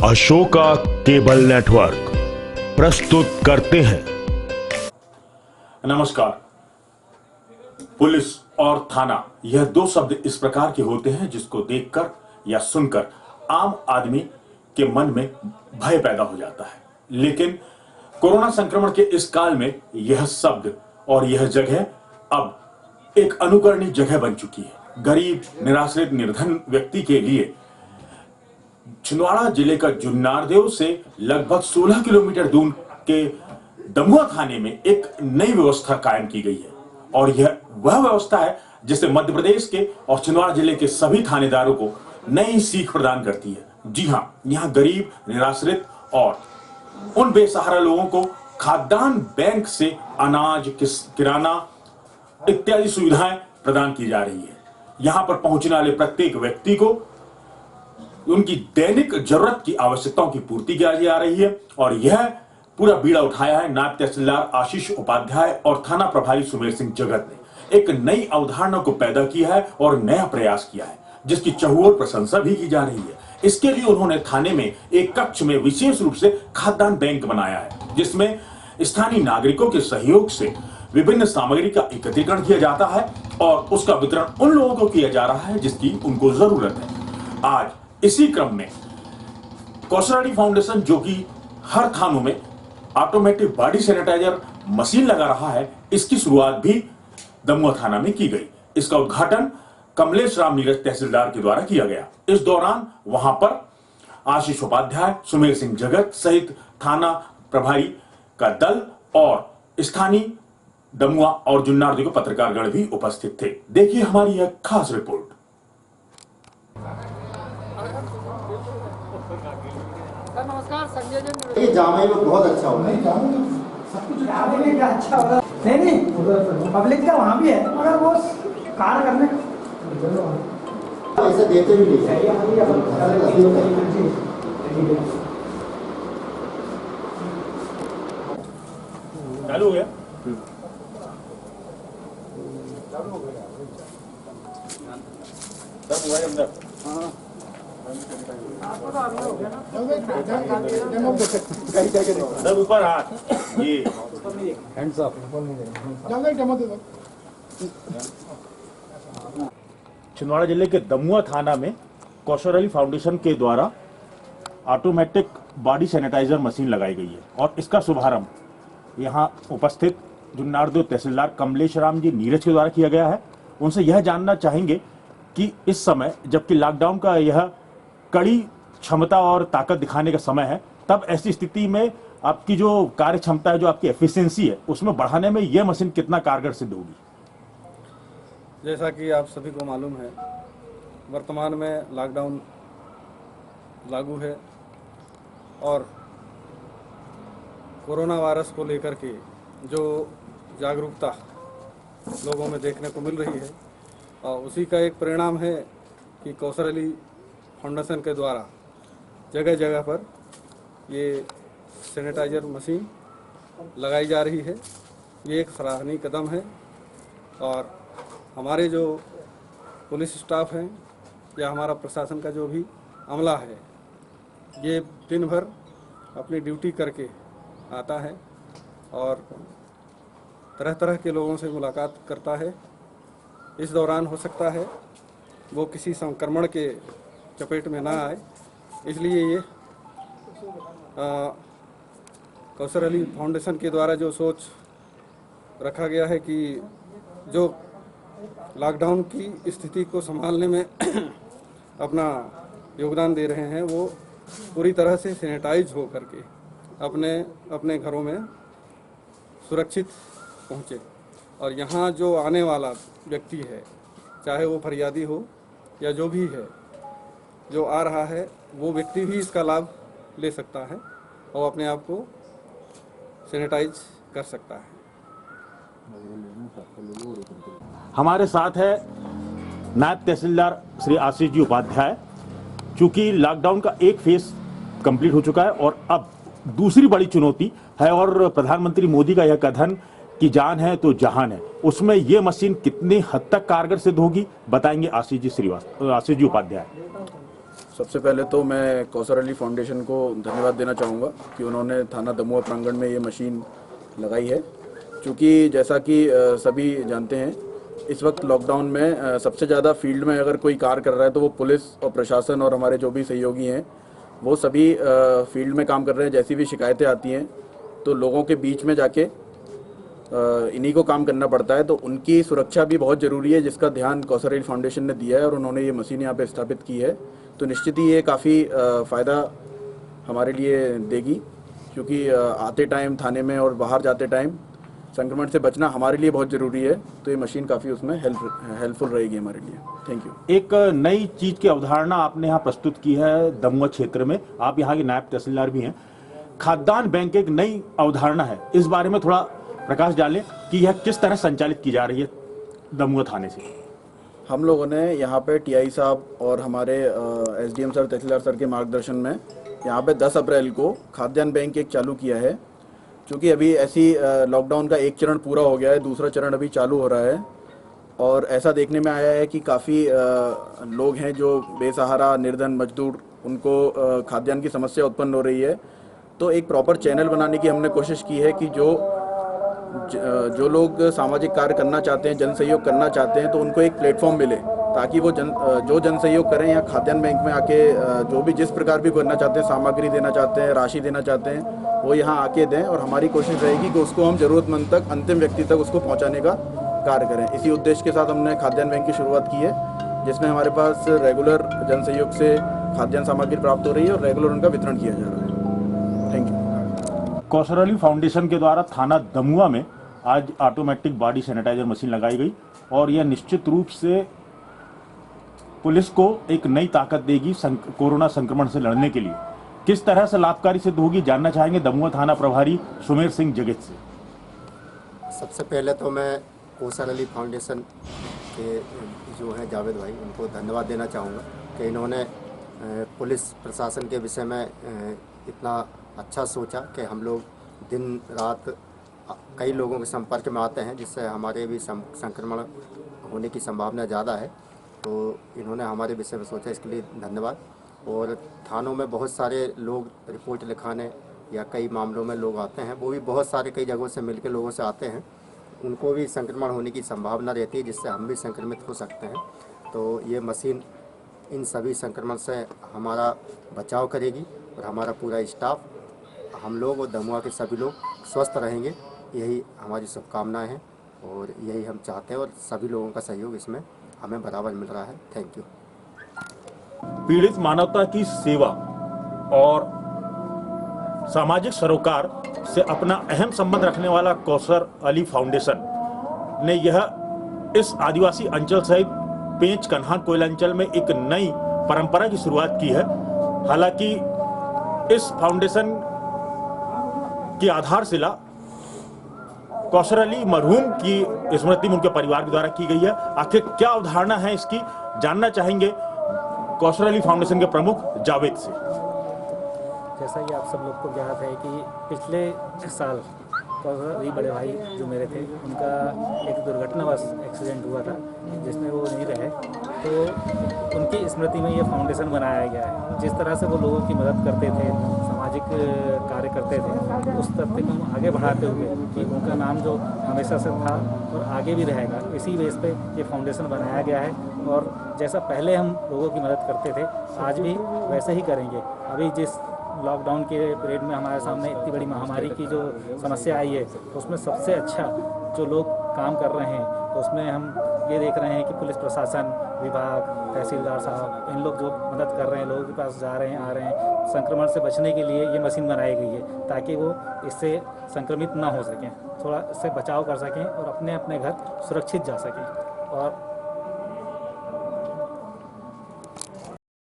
Ashoka cable network प्रस्तुत करते हैं। नमस्कार। पुलिस और थाना यह दो शब्द इस प्रकार के होते हैं जिसको देखकर या सुनकर आम आदमी के मन में भय पैदा हो जाता है, लेकिन कोरोना संक्रमण के इस काल में यह शब्द और यह जगह अब एक अनुकरणीय जगह बन चुकी है। गरीब, निराश्रित, निर्धन व्यक्ति के लिए छिंदवाड़ा जिले का जुन्नारदेव से लगभग 16 किलोमीटर दूर के दमुआ थाने में एक नई व्यवस्था कायम की गई है और यह वह व्यवस्था है जिससे मध्य प्रदेश के और छिंदवाड़ा जिले के सभी थानेदारों को नई सीख प्रदान करती है। जी हां, यहां गरीब, निराश्रित और उन बेसहारा लोगों को खाद्यान्न बैंक से अनाज, किराना इत्यादि सुविधाएं प्रदान की जा रही है। यहां पर पहुंचने वाले प्रत्येक व्यक्ति को उनकी दैनिक जरूरत की आवश्यकताओं की पूर्ति की जा रही है और यह पूरा बीड़ा उठाया है नायब तहसीलदार आशीष उपाध्याय और थाना प्रभारी सुमेर सिंह जगत ने। एक नई अवधारणा को पैदा किया है और नया प्रयास किया है जिसकी चहुओर प्रशंसा भी की जा रही है। इसके लिए उन्होंने थाने में एक कक्ष में विशेष रूप से खाद्यान्न बैंक बनाया है जिसमें स्थानीय नागरिकों के सहयोग से विभिन्न सामग्री का एकत्रीकरण किया जाता है और उसका वितरण उन लोगों को किया जा रहा है जिसकी उनको जरूरत है। आज इसी क्रम में कौशल फाउंडेशन, जो कि हर थानों में ऑटोमेटिक बॉडी सैनिटाइजर मशीन लगा रहा है, इसकी शुरुआत भी दमुआ थाना में की गई। इसका उद्घाटन कमलेश राम नीरज तहसीलदार के द्वारा किया गया। इस दौरान वहां पर आशीष उपाध्याय, सुमेर सिंह जगत सहित थाना प्रभारी का दल और स्थानीय दमुआ और जुन्नारदेव के पत्रकारगण भी उपस्थित थे। देखिए हमारी यह खास रिपोर्ट। नमस्कार संजय जी। ये जामे में बहुत अच्छा होता है। सब कुछ जामे में क्या अच्छा हो रहा है? नहीं पब्लिक का वहाँ भी है, मगर वो कार्य करने ऐसे देते भी नहीं। चालू हो गया। सब हुआ अंदर। सब ऊपर हाथ, ये हैंड्स अप। छिंदवाड़ा जिले के दमुआ थाना में कौशल अली फाउंडेशन के द्वारा ऑटोमेटिक बॉडी सैनिटाइजर मशीन लगाई गई है और इसका शुभारंभ यहां उपस्थित जुन्नारदेव तहसीलदार कमलेश राम जी नीरज के द्वारा किया गया है। उनसे यह जानना चाहेंगे कि इस समय जबकि लॉकडाउन का यह कड़ी क्षमता और ताकत दिखाने का समय है, तब ऐसी स्थिति में आपकी जो कार्य क्षमता है, जो आपकी एफिशिएंसी है, उसमें बढ़ाने में यह मशीन कितना कारगर सिद्ध होगी? जैसा कि आप सभी को मालूम है, वर्तमान में लॉकडाउन लागू है और कोरोना वायरस को लेकर के जो जागरूकता लोगों में देखने को मिल रही है और उसी का एक परिणाम है कि कौशल अली फाउंडेशन के द्वारा जगह जगह पर ये सैनिटाइजर मशीन लगाई जा रही है। ये एक सराहनीय कदम है और हमारे जो पुलिस स्टाफ हैं या हमारा प्रशासन का जो भी अमला है, ये दिन भर अपनी ड्यूटी करके आता है और तरह तरह के लोगों से मुलाकात करता है। इस दौरान हो सकता है वो किसी संक्रमण के चपेट में ना आए, इसलिए ये कौशल अली फाउंडेशन के द्वारा जो सोच रखा गया है कि जो लॉकडाउन की स्थिति को संभालने में अपना योगदान दे रहे हैं, वो पूरी तरह से सैनिटाइज हो करके अपने अपने घरों में सुरक्षित पहुँचे और यहाँ जो आने वाला व्यक्ति है, चाहे वो फरियादी हो या जो भी है, जो आ रहा है, वो व्यक्ति भी इसका लाभ ले सकता है और अपने आप को सैनिटाइज कर सकता है। हमारे साथ है नायब तहसीलदार श्री आशीष जी उपाध्याय। चूंकि लॉकडाउन का एक फेज कंप्लीट हो चुका है और अब दूसरी बड़ी चुनौती है और प्रधानमंत्री मोदी का यह कथन कि जान है तो जहान है, उसमें यह मशीन कितनी हद तक कारगर सिद्ध होगी, बताएंगे आशीष जी उपाध्याय। सबसे पहले तो मैं कौसर अली फाउंडेशन को धन्यवाद देना चाहूँगा कि उन्होंने थाना दमुआ प्रांगण में ये मशीन लगाई है। क्योंकि जैसा कि सभी जानते हैं, इस वक्त लॉकडाउन में सबसे ज़्यादा फील्ड में अगर कोई कार्य कर रहा है तो वो पुलिस और प्रशासन और हमारे जो भी सहयोगी हैं वो सभी फील्ड में काम कर रहे हैं। जैसी भी शिकायतें आती हैं तो लोगों के बीच में जाके इन्हीं को काम करना पड़ता है, तो उनकी सुरक्षा भी बहुत ज़रूरी है, जिसका ध्यान कौसर अली फाउंडेशन ने दिया है और उन्होंने ये मशीन यहाँ पे स्थापित की है। तो निश्चित ही ये काफ़ी फ़ायदा हमारे लिए देगी, क्योंकि आते टाइम थाने में और बाहर जाते टाइम संक्रमण से बचना हमारे लिए बहुत ज़रूरी है। तो ये मशीन काफ़ी उसमें हेल्पफुल रहेगी हमारे लिए। Thank you. एक नई चीज की अवधारणा आपने यहाँ प्रस्तुत की है दमुआ क्षेत्र में, आप यहाँ के नायब तहसीलदार भी हैं। खाद्यान्न बैंक एक नई अवधारणा है, इस बारे में थोड़ा प्रकाश डालें कि यह किस तरह संचालित की जा रही है दमुआ थाने से। हम लोगों ने यहाँ पे टीआई साहब और हमारे एसडीएम सर, तहसीलदार सर के मार्गदर्शन में यहाँ पे 10 अप्रैल को खाद्यान्न बैंक एक चालू किया है। क्योंकि अभी ऐसी लॉकडाउन का एक चरण पूरा हो गया है, दूसरा चरण अभी चालू हो रहा है और ऐसा देखने में आया है कि काफ़ी लोग हैं जो बेसहारा, निर्धन, मजदूर, उनको खाद्यान्न की समस्या उत्पन्न हो रही है। तो एक प्रॉपर चैनल बनाने की हमने कोशिश की है कि जो लोग सामाजिक कार्य करना चाहते हैं, जन सहयोग करना चाहते हैं, तो उनको एक प्लेटफॉर्म मिले ताकि वो जन सहयोग करें या खाद्यान्न बैंक में आके जो भी जिस प्रकार भी करना चाहते हैं, सामग्री देना चाहते हैं, राशि देना चाहते हैं, वो यहाँ आके दें और हमारी कोशिश रहेगी कि उसको हम ज़रूरतमंद तक, अंतिम व्यक्ति तक उसको पहुँचाने का कार्य करें। इसी उद्देश्य के साथ हमने खाद्यान्न बैंक की शुरुआत की है, जिसमें हमारे पास रेगुलर जन सहयोग से खाद्यान्न सामग्री प्राप्त हो रही है और रेगुलर उनका वितरण किया जा रहा है। Thank you. Kausar Ali foundation के द्वारा थाना दमुआ में आज ऑटोमेटिक बॉडी सैनिटाइजर मशीन लगाई गई और यह निश्चित रूप से पुलिस को एक नई ताकत देगी कोरोना संक्रमण से लड़ने के लिए। किस तरह से लाभकारी सिद्ध होगी, जानना चाहेंगे दमुआ थाना प्रभारी सुमेर सिंह जगत से। सबसे पहले तो मैं कौसर अली फाउंडेशन के जो हैं जावेद भाई, उनको धन्यवाद देना चाहूँगा कि इन्होंने पुलिस प्रशासन के विषय में इतना अच्छा सोचा कि हम लोग दिन रात कई लोगों के संपर्क में आते हैं, जिससे हमारे भी संक्रमण होने की संभावना ज़्यादा है। तो इन्होंने हमारे विषय में सोचा, इसके लिए धन्यवाद। और थानों में बहुत सारे लोग रिपोर्ट लिखाने या कई मामलों में लोग आते हैं, वो भी बहुत सारे कई जगहों से मिलकर लोगों से आते हैं, उनको भी संक्रमण होने की संभावना रहती है, जिससे हम भी संक्रमित हो सकते हैं। तो ये मशीन इन सभी संक्रमण से हमारा बचाव करेगी और हमारा पूरा स्टाफ, हम लोग और दमुआ के सभी लोग स्वस्थ रहेंगे, यही हमारी शुभकामनाएं हैं और यही हम चाहते हैं और सभी लोगों का सहयोग इसमें हमें बराबर मिल रहा है। Thank you. पीड़ित मानवता की सेवा और सामाजिक सरोकार से अपना अहम संबंध रखने वाला कौसर अली फाउंडेशन ने यह इस आदिवासी अंचल सहित पेंच कन्हा कोयल अंचल में एक नई परंपरा की शुरुआत की है। हालांकि इस फाउंडेशन की आधारशिला कौसर अली मरहूम की स्मृति में उनके परिवार के द्वारा की गई है। आखिर क्या अवधारणा है इसकी, जानना चाहेंगे कौसर अली फाउंडेशन के प्रमुख जावेद से। जैसा कि आप सब लोग को ज्ञात है कि पिछले साल कौसर अली बड़े भाई जो मेरे थे, उनका एक दुर्घटनावश एक्सीडेंट हुआ था जिसमें वो नहीं रहे। तो उनकी स्मृति में ये फाउंडेशन बनाया गया है। जिस तरह से वो लोगों की मदद करते थे, सामाजिक कार्य करते थे, उस तथ्य को हम आगे बढ़ाते हुए कि उनका नाम जो हमेशा से था और आगे भी रहेगा, इसी बेस पे ये फाउंडेशन बनाया गया है। और जैसा पहले हम लोगों की मदद करते थे, आज भी वैसे ही करेंगे। अभी जिस लॉकडाउन के पीरियड में हमारे सामने इतनी बड़ी महामारी की जो समस्या आई है, तो उसमें सबसे अच्छा जो लोग काम कर रहे हैं, तो उसमें हम ये देख रहे हैं कि पुलिस प्रशासन विभाग, तहसीलदार साहब, इन लोग जो मदद कर रहे हैं, लोगों के पास जा रहे हैं, आ रहे हैं। संक्रमण से बचने के लिए ये मशीन बनाई गई है ताकि वो इससे संक्रमित ना हो सकें, थोड़ा इससे बचाव कर सकें और अपने अपने घर सुरक्षित जा सकें। और